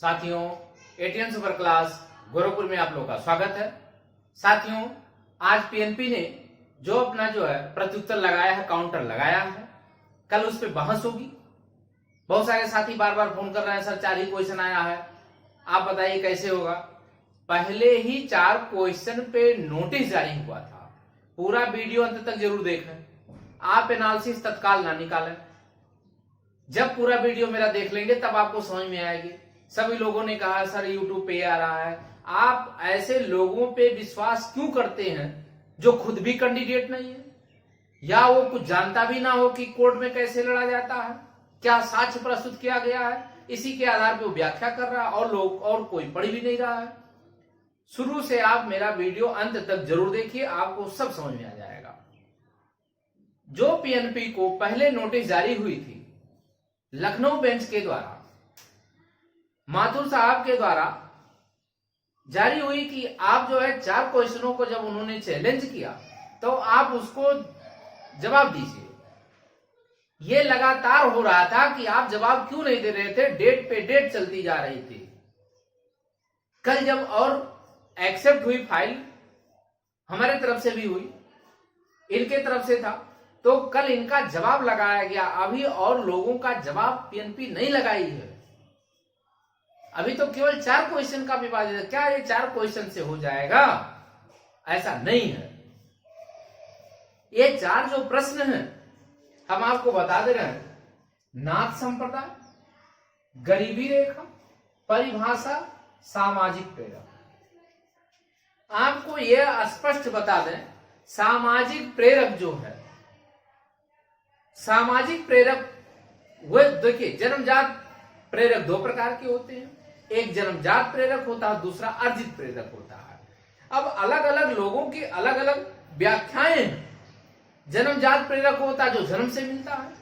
साथियों, ATN super class Gorakhpur में आप लोगों का स्वागत है। साथियों, आज पीएनपी ने जो अपना प्रत्युत्तर लगाया है, काउंटर लगाया है, कल उस पर बहस होगी। बहुत सारे साथी बार बार फोन कर रहे हैं, सर 4 ही क्वेश्चन आया है, आप बताइए कैसे होगा। पहले ही 4 क्वेश्चन पे नोटिस जारी हुआ था। पूरा वीडियो अंत तक जरूर देखें, आप एनालिसिस तत्काल ना निकालें। जब पूरा वीडियो मेरा देख लेंगे तब आपको समझ में आएगी। सभी लोगों ने कहा सर यूट्यूब पे आ रहा है। आप ऐसे लोगों पे विश्वास क्यों करते हैं जो खुद भी कैंडिडेट नहीं है, या वो कुछ जानता भी ना हो कि कोर्ट में कैसे लड़ा जाता है, क्या साक्ष्य प्रस्तुत किया गया है, इसी के आधार पर वो व्याख्या कर रहा है और लोग और कोई पढ़ भी नहीं रहा है। शुरू से आप मेरा वीडियो अंत तक जरूर देखिए, आपको सब समझ में आ जाएगा। जो पीएनपी को पहले नोटिस जारी हुई थी लखनऊ बेंच के द्वारा, माथुर साहब के द्वारा जारी हुई कि आप 4 क्वेश्चनों को जब उन्होंने चैलेंज किया तो आप उसको जवाब दीजिए। ये लगातार हो रहा था कि आप जवाब क्यों नहीं दे रहे थे, डेट पे डेट चलती जा रही थी। कल जब और एक्सेप्ट हुई फाइल, हमारे तरफ से भी हुई, इनके तरफ से था, तो कल इनका जवाब लगाया गया। अभी और लोगों का जवाब पीएनपी नहीं लगाई है। अभी तो केवल 4 क्वेश्चन का विवाद है। क्या ये 4 क्वेश्चन से हो जाएगा? ऐसा नहीं है। ये 4 जो प्रश्न हैं हम आपको बता दे रहे हैं। नाथ संप्रदाय, गरीबी रेखा, परिभाषा, सामाजिक प्रेरक। आपको यह स्पष्ट बता दें, सामाजिक प्रेरक जो है, सामाजिक प्रेरक वो देखिए, जन्मजात प्रेरक 2 प्रकार के होते हैं। एक जन्मजात प्रेरक होता है, दूसरा अर्जित प्रेरक होता है। अब अलग अलग लोगों की अलग अलग व्याख्याएं हैं। जन्मजात प्रेरक होता है जो जन्म से मिलता है,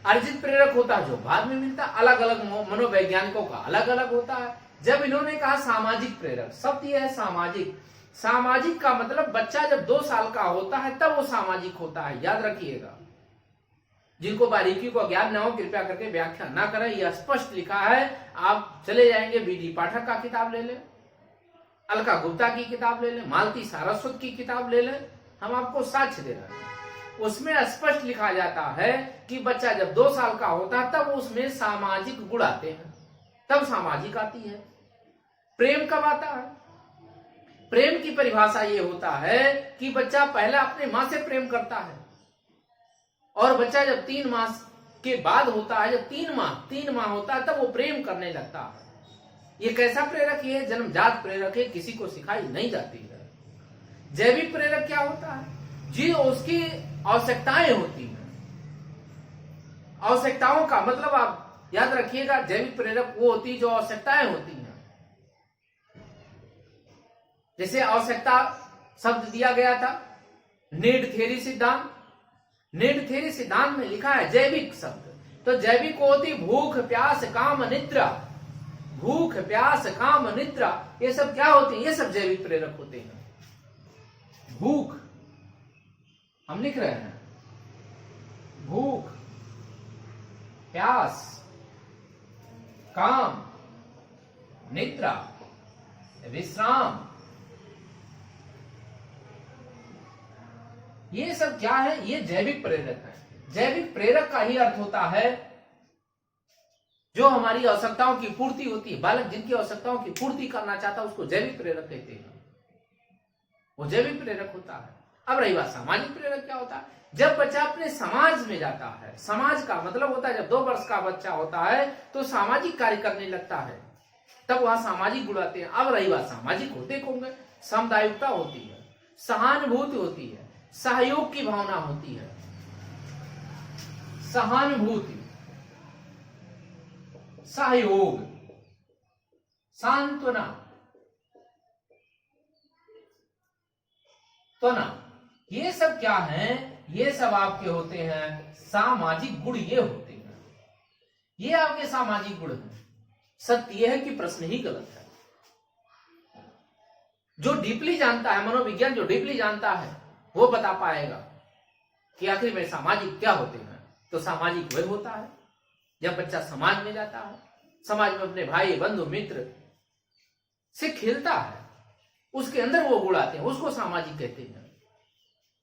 अर्जित प्रेरक होता है जो बाद में मिलता है। अलग अलग मनोवैज्ञानिकों का अलग अलग होता है। जब इन्होंने कहा सामाजिक प्रेरक, शब्द यह है सामाजिक। सामाजिक का मतलब बच्चा जब 2 साल का होता है तब वो सामाजिक होता है, याद रखिएगा। जिनको बारीकी को ज्ञान न हो कृपया करके व्याख्या ना करें, यह स्पष्ट लिखा है। आप चले जाएंगे बीडी पाठक का किताब ले लें, अलका गुप्ता की किताब ले लें, मालती सारस्वत की किताब ले लें, हम आपको साक्ष्य दे रहे हैं। उसमें स्पष्ट लिखा जाता है कि बच्चा जब 2 साल का होता है तब उसमें सामाजिक गुण आते हैं, तब सामाजिक आती है। प्रेम कब आता है? प्रेम की परिभाषा ये होता है कि बच्चा पहला अपने मां से प्रेम करता है, और बच्चा जब 3 मास के बाद होता है, जब 3 माह होता है तब वो प्रेम करने लगता है। ये कैसा प्रेरक? ये जन्मजात प्रेरक है, किसी को सिखाई नहीं जाती है। जैविक प्रेरक क्या होता है? जी उसकी आवश्यकताएं होती हैं। आवश्यकताओं का मतलब आप याद रखिएगा, जैविक प्रेरक वो होती है जो आवश्यकताएं होती हैं। जैसे आवश्यकता शब्द दिया गया था नीड थ्योरी सिद्धांत। नीड थ्योरी सिद्धांत में लिखा है जैविक शब्द, तो जैविक को होती भूख, प्यास, काम, निद्रा। भूख, प्यास, काम, निद्रा, ये सब क्या होते हैं? ये सब जैविक प्रेरक होते हैं। भूख हम लिख रहे हैं, भूख, प्यास, काम, निद्रा, विश्राम, ये सब क्या है? ये जैविक प्रेरक है। जैविक प्रेरक का ही अर्थ होता है जो हमारी आवश्यकताओं की पूर्ति होती है। बालक जिनकी आवश्यकताओं की पूर्ति करना चाहता है उसको जैविक प्रेरक कहते हैं, वो जैविक प्रेरक होता है। अब रही बात सामाजिक प्रेरक क्या होता है? जब बच्चा अपने समाज में जाता है, समाज का मतलब होता है जब 2 वर्ष का बच्चा होता है तो सामाजिक कार्य करने लगता है, तब वहां सामाजिक गुण आते हैं। अब रही बात सामाजिक होते कौन है? सामुदायिकता होती है, सहानुभूति होती है, सहयोग की भावना होती है, सहानुभूति, सहयोग, सांत्वना, त्वना, ये सब क्या हैं? ये सब आपके होते हैं सामाजिक गुण। ये होते हैं, ये आपके सामाजिक गुण हैं। सत्य यह है कि प्रश्न ही गलत है। जो डीपली जानता है, मनोविज्ञान जो डीपली जानता है वो बता पाएगा कि आखिर में सामाजिक क्या होते हैं। तो सामाजिक वह होता है जब बच्चा समाज में जाता है, समाज में अपने भाई बंधु मित्र से खेलता है, उसके अंदर वो गुण आते हैं, उसको सामाजिक कहते हैं।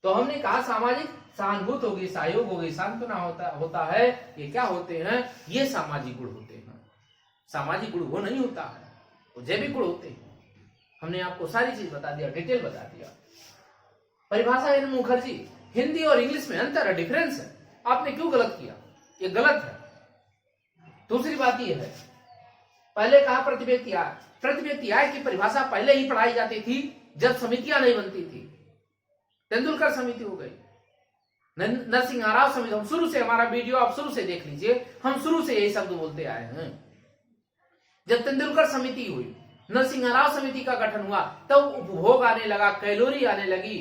तो हमने कहा सामाजिक सहानुभूति होगी, सहयोग होगी, सांत्वना होता है, ये क्या होते हैं? ये सामाजिक गुण होते हैं। सामाजिक गुण वो नहीं होता है, वो जैविक गुण होते हैं। हमने आपको सारी चीज बता दिया, डिटेल बता दिया। परिभाषा एन मुखर्जी, हिंदी और इंग्लिश में अंतर है, डिफरेंस है। आपने क्यों गलत किया? ये गलत है। दूसरी बात ये है, पहले कहा प्रतिव्यक्ति आय। प्रतिव्यक्ति आय की परिभाषा पहले ही पढ़ाई जाती थी जब समितियां नहीं बनती थी। तेंदुलकर समिति हो गई, नरसिंह राव समिति। हम शुरू से, हमारा वीडियो आप शुरू से देख लीजिए, हम शुरू से यही शब्द बोलते आए हैं। जब तेंदुलकर समिति हुई, नरसिंह राव समिति का गठन हुआ, तब उपभोग आने लगा, कैलोरी आने लगी,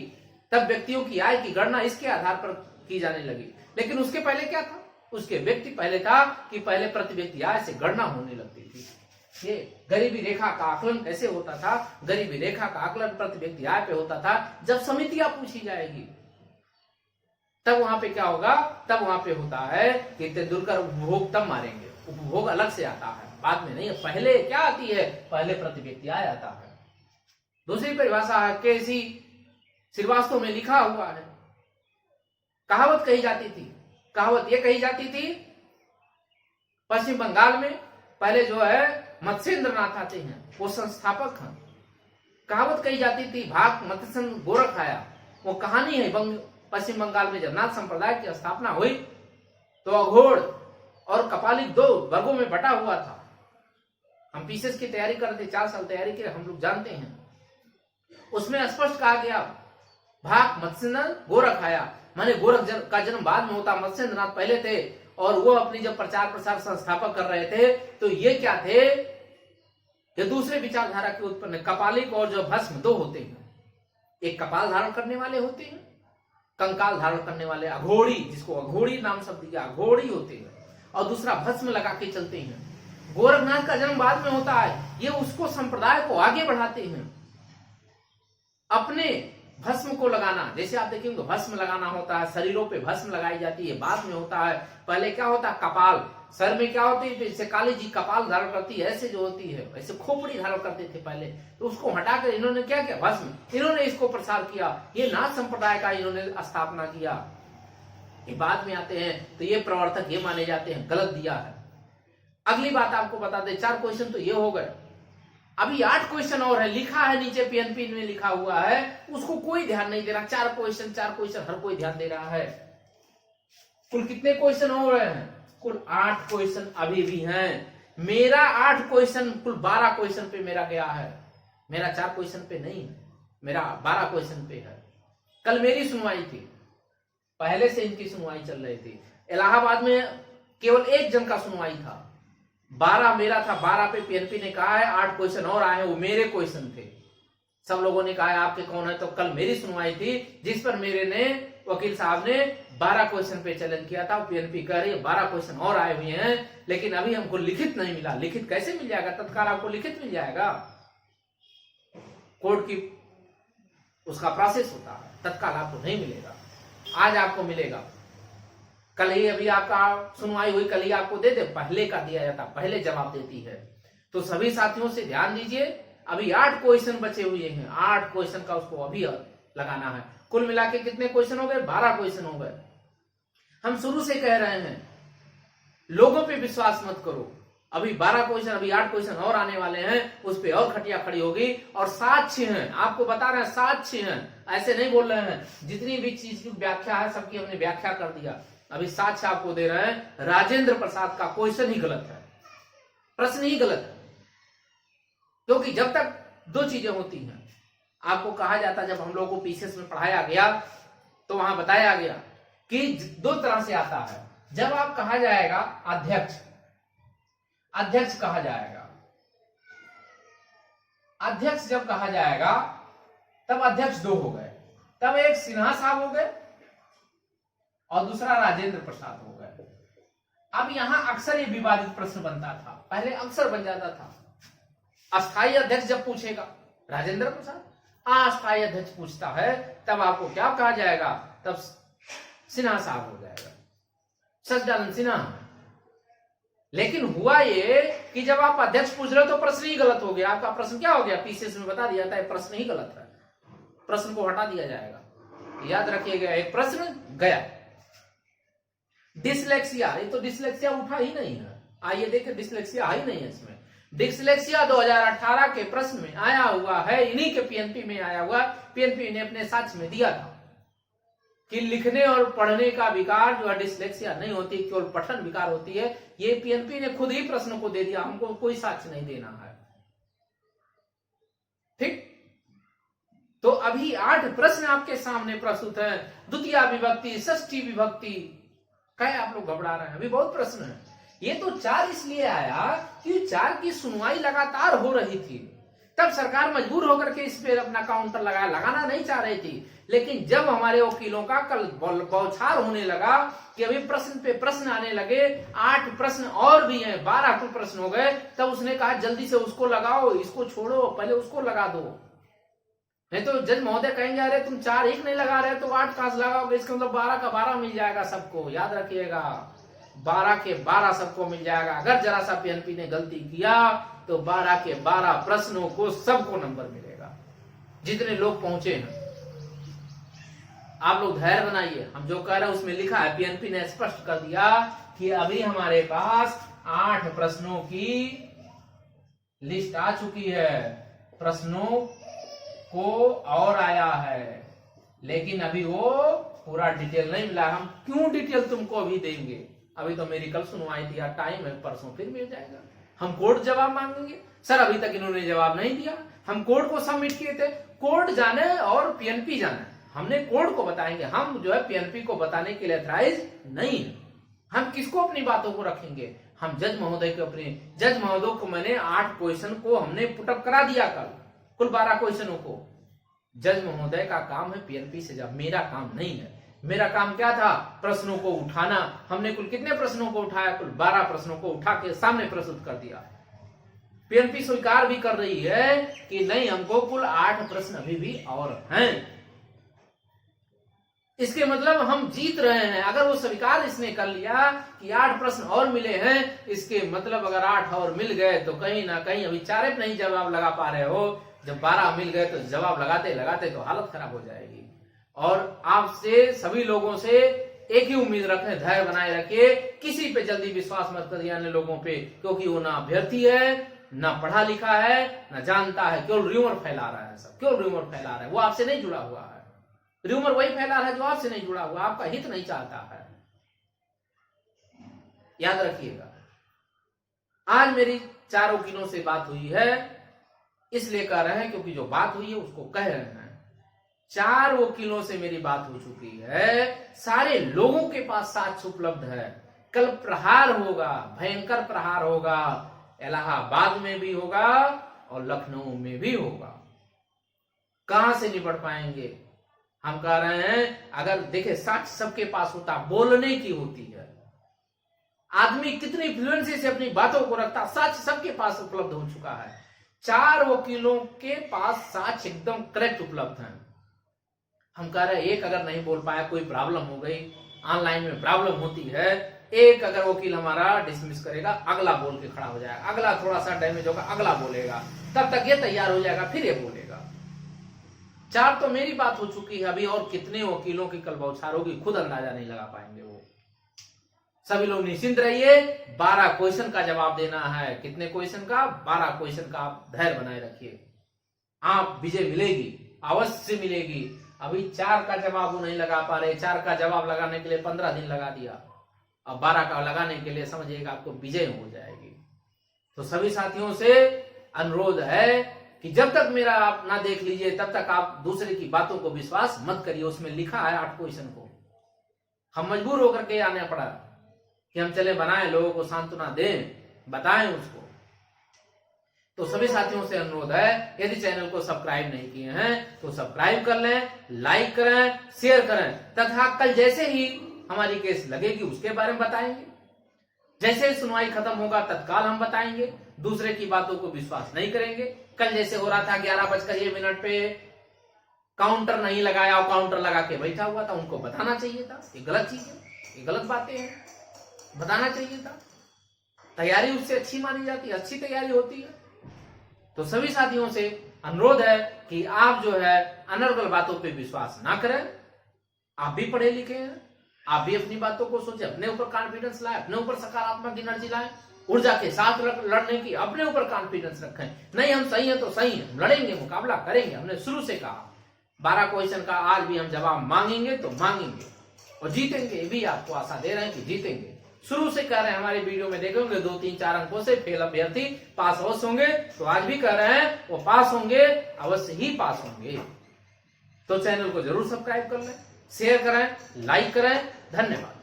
तब व्यक्तियों की आय की गणना इसके आधार पर की जाने लगी। लेकिन उसके पहले क्या था? उसके व्यक्ति पहले था कि पहले प्रति व्यक्ति आय से गणना होने लगती थी। ये गरीबी रेखा का आकलन कैसे होता था? गरीबी रेखा का आकलन प्रति व्यक्ति आय पे होता था। जब समितियां पूछी जाएगी तब वहां पे क्या होगा? तब वहां पे होता है कि तेंदुलकर उपभोग तब मारेंगे, उपभोग अलग से आता है, बाद में नहीं है। पहले क्या आती है? पहले प्रति व्यक्ति आय आता है। दूसरी परिभाषा है के.सी. श्रीवास्तव में लिखा हुआ है, कहावत कही जाती थी। कहावत ये कही जाती थी, पश्चिम बंगाल में पहले जो है मत्स्येंद्र नाथ आते हैं, वो संस्थापक हैं। कहावत कही जाती थी, भाग मत्स्य गोरख आया। वो कहानी है, पश्चिम बंगाल में जब नाथ संप्रदाय की स्थापना हुई तो अघोड़ और कपालिक दो वर्गों में बटा हुआ था। हम पीसीएस की तैयारी करते, 4 साल तैयारी के, हम लोग जानते हैं। उसमें स्पष्ट कहा गया, भाग मत्स्येंद्र गोरख आया, माने गोरख का जन्म बाद में होता, मत्स्येंद्र नाथ पहले थे। और वो अपनी जब प्रचार प्रसार संस्थापक कर रहे थे तो ये क्या थे? ये दूसरे विचारधारा के उत्पन्न। कपालिक और जो भस्म दो होते हैं, एक कपाल धारण करने वाले होते हैं, कंकाल धारण करने वाले अघोड़ी, जिसको अघोड़ी नाम शब्द दिया, अघोड़ी होते हैं, और दूसरा भस्म लगा के चलते हैं। गोरखनाथ का जन्म बाद में होता है, ये उसको संप्रदाय को आगे बढ़ाते हैं। अपने भस्म को लगाना, जैसे आप देखेंगे तो भस्म लगाना होता है, शरीरों पे भस्म लगाई जाती है, बाद में होता है। पहले क्या होता है? कपाल, सर में क्या होती है? जैसे काली जी कपाल धारण करती है, ऐसे जो होती है, ऐसे खोपड़ी धारण करते थे पहले, तो उसको हटाकर इन्होंने क्या किया? भस्म, इन्होंने इसको प्रसार किया। ये नाथ संप्रदाय का इन्होंने स्थापना किया। ये बाद में आते हैं तो ये प्रवर्तक ये माने जाते हैं, गलत दिया है। अगली बात आपको बता दें, 4 क्वेश्चन तो ये हो गए, अभी 8 क्वेश्चन और है। लिखा है नीचे, पीएनपी में लिखा हुआ है, उसको कोई ध्यान नहीं दे रहा। 4 क्वेश्चन हर कोई ध्यान दे रहा है। कुल कितने क्वेश्चन हो रहे हैं? कुल 8 क्वेश्चन अभी भी हैं। मेरा 8 क्वेश्चन, कुल 12 क्वेश्चन पे मेरा गया है। मेरा 4 क्वेश्चन पे नहीं है, मेरा 12 क्वेश्चन पे है। कल मेरी सुनवाई थी, पहले से इनकी सुनवाई चल रही थी। इलाहाबाद में केवल 1 जन का सुनवाई था, 12 मेरा था। 12 पे पीएनपी ने कहा है 8 क्वेश्चन और आए, वो मेरे क्वेश्चन थे। सब लोगों ने कहा है आपके कौन है, तो कल मेरी सुनवाई थी, जिस पर मेरे ने वकील साहब ने 12 क्वेश्चन पे चैलेंज किया था। पीएनपी कह रही है 12 क्वेश्चन और आए हुए हैं, लेकिन अभी हमको लिखित नहीं मिला। लिखित कैसे मिल जाएगा? तत्काल आपको लिखित मिल जाएगा। कोर्ट की उसका प्रोसेस होता है, तत्काल आपको नहीं मिलेगा। आज आपको मिलेगा, कल ही अभी आपका सुनवाई हुई, कल ही आपको दे दे, पहले का दिया जाता, पहले जवाब देती है। तो सभी साथियों से ध्यान दीजिए, अभी 8 क्वेश्चन बचे हुए हैं। 8 क्वेश्चन का उसको अभी लगाना है। कुल मिला के कितने क्वेश्चन हो गए? 12 क्वेश्चन हो गए। हम शुरू से कह रहे हैं, लोगों पे विश्वास मत करो। अभी 12 क्वेश्चन, अभी 8 क्वेश्चन और आने वाले हैं, उस पर और खटिया खड़ी होगी। और साक्ष्य हैं, आपको बता रहे हैं, साक्ष्य हैं, ऐसे नहीं बोल रहे हैं। जितनी भी चीज की व्याख्या है, सबकी हमने व्याख्या कर दिया। अभी साक्ष्य आपको दे रहे हैं। राजेंद्र प्रसाद का क्वेश्चन ही गलत है, प्रश्न ही गलत है। क्योंकि जब तक 2 चीजें होती हैं, आपको कहा जाता, जब हम लोगों को पीसीएस में पढ़ाया गया तो वहां बताया गया कि 2 तरह से आता है। जब आप कहा जाएगा अध्यक्ष, अध्यक्ष कहा जाएगा, अध्यक्ष जब कहा जाएगा तब अध्यक्ष 2 हो गए, तब एक सिन्हा साहब हो गए और दूसरा राजेंद्र प्रसाद हो गए। अब यहां अक्सर ये विवादित प्रश्न बनता था, पहले अक्सर बन जाता था। अस्थायी अध्यक्ष जब पूछेगा राजेंद्र प्रसाद, अस्थायी अध्यक्ष पूछता है, तब आपको क्या कहा जाएगा? तब सिन्हा साहब हो जाएगा, सच्चिदानंद सिन्हा। लेकिन हुआ ये कि जब आप अध्यक्ष पूछ रहे हो तो प्रश्न ही गलत हो गया। आपका प्रश्न क्या हो गया, पीसीएस में बता दिया था प्रश्न ही गलत है, प्रश्न को हटा दिया जाएगा। याद रखिएगा, एक प्रश्न गया। डिसलेक्सिया, ये तो डिसलेक्सिया उठा ही नहीं है। आइए देखें, डिसलेक्सिया ही नहीं है इसमें। डिसलेक्सिया 2018 के प्रश्न में आया हुआ है, इन्हीं के पीएनपी में आया हुआ। पीएनपी ने अपने साक्ष्य में दिया था कि लिखने और पढ़ने का विकार जो है डिसलेक्सिया नहीं होती, केवल पठन विकार होती है। ये पीएनपी ने खुद ही प्रश्न को दे दिया, हमको कोई साक्ष्य नहीं देना है। ठीक, तो अभी 8 प्रश्न आपके सामने प्रस्तुत है। द्वितीय विभक्ति, षष्ठी विभक्ति, कहे आप लोग घबरा रहे हैं, अभी बहुत प्रश्न है। ये तो 4 इसलिए आया कि 4 की सुनवाई लगातार हो रही थी, तब सरकार मजबूर होकर के इस पे अपना काउंटर लगाया। लगाना नहीं चाह रही थी, लेकिन जब हमारे वकीलों का कल बौछार होने लगा कि अभी प्रश्न पे प्रश्न आने लगे, 8 प्रश्न और भी हैं, 12 कुल प्रश्न हो गए, तब उसने कहा जल्दी से उसको लगाओ, इसको छोड़ो, पहले उसको लगा दो। नहीं तो जज महोदय कहेंगे अरे तुम 4 एक नहीं लगा रहे तो 8 कहां से लगाओगे, इसका मतलब 12 का 12 मिल जाएगा सबको। याद रखिएगा, 12 के 12 सबको मिल जाएगा। अगर जरा सा पीएनपी ने गलती किया तो 12 के 12 प्रश्नों को सबको नंबर मिलेगा, जितने लोग पहुंचे हैं। आप लोग धैर्य बनाइए, हम जो कह रहे हैं उसमें लिखा है, पीएनपी ने स्पष्ट कर दिया कि अभी हमारे पास 8 प्रश्नों की लिस्ट आ चुकी है, प्रश्नों को और आया है, लेकिन अभी वो पूरा डिटेल नहीं मिला। हम क्यों डिटेल तुमको अभी देंगे, अभी तो मेरी कल सुनवाई थी, टाइम है, परसों फिर मिल जाएगा। हम कोर्ट जवाब मांगेंगे, सर अभी तक इन्होंने जवाब नहीं दिया। हम कोर्ट को सबमिट किए थे, कोर्ट जाने और पीएनपी जाने, हमने कोर्ट को बताएंगे। हम जो है पीएनपी को बताने के लिए अथराइज नहीं है। हम किसको अपनी बातों को रखेंगे, हम जज महोदय को, अपने जज महोदय को मैंने 8 क्वेश्चन को हमने पुटअप करा दिया कल, कुल 12 क्वेश्चनों को। जज महोदय का काम है पीएनपी से जवाब, मेरा काम नहीं है। मेरा काम क्या था, प्रश्नों को उठाना। हमने कुल कितने प्रश्नों को उठाया, कुल 12 प्रश्नों को उठा के सामने प्रस्तुत कर दिया। पीएनपी स्वीकार भी कर रही है कि नहीं, हमको कुल 8 प्रश्न अभी भी और हैं। इसके मतलब हम जीत रहे हैं। अगर वो स्वीकार इसने कर लिया कि 8 प्रश्न और मिले हैं, इसके मतलब अगर 8 और मिल गए तो कहीं ना कहीं अभी 4 नहीं जवाब लगा पा रहे हो, जब 12 मिल गए तो जवाब लगाते लगाते तो हालत खराब हो जाएगी। और आपसे सभी लोगों से एक ही उम्मीद रखें, धैर्य बनाए रखिए, किसी पे जल्दी विश्वास मत करिए अन्य लोगों पे, क्योंकि वो ना अभ्यर्थी है, ना पढ़ा लिखा है, ना जानता है, केवल र्यूमर फैला रहा है। सब केवल र्यूमर फैला रहा है, वो आपसे नहीं जुड़ा हुआ है। र्यूमर वही फैला रहा है जो आपसे नहीं जुड़ा हुआ, आपका हित नहीं चाहता है। याद रखिएगा, आज मेरी 4 वकीलों से बात हुई है, इसलिए कह रहे हैं क्योंकि जो बात हुई है उसको कह रहे हैं। 4 वकीलों से मेरी बात हो चुकी है, सारे लोगों के पास साक्ष्य उपलब्ध है। कल प्रहार होगा, भयंकर प्रहार होगा, इलाहाबाद में भी होगा और लखनऊ में भी होगा। कहां से निपट पाएंगे? हम कह रहे हैं, अगर देखे साक्ष्य सबके पास होता, बोलने की होती है, आदमी कितनी फ्लुएंसी से अपनी बातों को रखता, साक्ष्य सबके पास उपलब्ध हो चुका है। 4 वकीलों के पास साक्ष्य एकदम करेक्ट उपलब्ध है। हम कह रहे हैं, एक अगर नहीं बोल पाया, कोई प्रॉब्लम हो गई, ऑनलाइन में प्रॉब्लम होती है, एक अगर वकील हमारा डिसमिस करेगा, अगला बोल के खड़ा हो जाएगा, अगला थोड़ा सा डैमेज होगा, अगला बोलेगा, तब तक ये तैयार हो जाएगा, फिर ये बोलेगा। 4 तो मेरी बात हो चुकी है, अभी और कितने वकीलों की कल बौछार होगी, खुद अंदाजा नहीं लगा पाएंगे वो। सभी लोग निश्चिंत रहिए, 12 क्वेश्चन का जवाब देना है। कितने क्वेश्चन का? 12 क्वेश्चन का। आप धैर्य बनाए रखिए, आप विजय मिलेगी, अवश्य मिलेगी। अभी 4 का जवाब वो नहीं लगा पा रहे, 4 का जवाब लगाने के लिए 15 दिन लगा दिया, अब 12 का लगाने के लिए समझिएगा आपको विजय हो जाएगी। तो सभी साथियों से अनुरोध है कि जब तक मेरा आप ना देख लीजिए, तब तक आप दूसरे की बातों को विश्वास मत करिए। उसमें लिखा है 8 क्वेश्चन को, हम मजबूर होकर के आने पड़ा कि हम चले बनाएं, लोगों को सांत्वना दें, बताएं उसको। तो सभी साथियों से अनुरोध है, यदि चैनल को सब्सक्राइब नहीं किए हैं तो सब्सक्राइब कर लें, लाइक करें, शेयर करें, तथा कल जैसे ही हमारी केस लगेगी उसके बारे में बताएंगे। जैसे ही सुनवाई खत्म होगा तत्काल हम बताएंगे, दूसरे की बातों को विश्वास नहीं करेंगे। कल जैसे हो रहा था 11:01 पे काउंटर नहीं लगाया और काउंटर लगा के बैठा हुआ था, उनको बताना चाहिए था। ये गलत चीज है, ये गलत बातें हैं, बताना चाहिए था। तैयारी उससे अच्छी मानी जाती है, अच्छी तैयारी होती है। तो सभी साथियों से अनुरोध है कि आप जो है अनर्गल बातों पे विश्वास ना करें। आप भी पढ़े लिखे हैं, आप भी अपनी बातों को सोचें, अपने ऊपर कॉन्फिडेंस लाएं, अपने ऊपर सकारात्मक एनर्जी लाएं, ऊर्जा के साथ लड़ने की अपने ऊपर कॉन्फिडेंस रखें। नहीं हम सही है तो सही है, लड़ेंगे, मुकाबला करेंगे। हमने शुरू से कहा 12 क्वेश्चन का आज भी हम जवाब मांगेंगे तो मांगेंगे और जीतेंगे। ये भी आपको आशा दे रहे हैं कि जीतेंगे। शुरू से कह रहे हैं, हमारे वीडियो में देखेंगे 2-3-4 अंकों से फेल अभ्यर्थी पास अवश्य होंगे, तो आज भी कह रहे हैं वो पास होंगे, अवश्य ही पास होंगे। तो चैनल को जरूर सब्सक्राइब कर लें, शेयर करें, लाइक करें। धन्यवाद।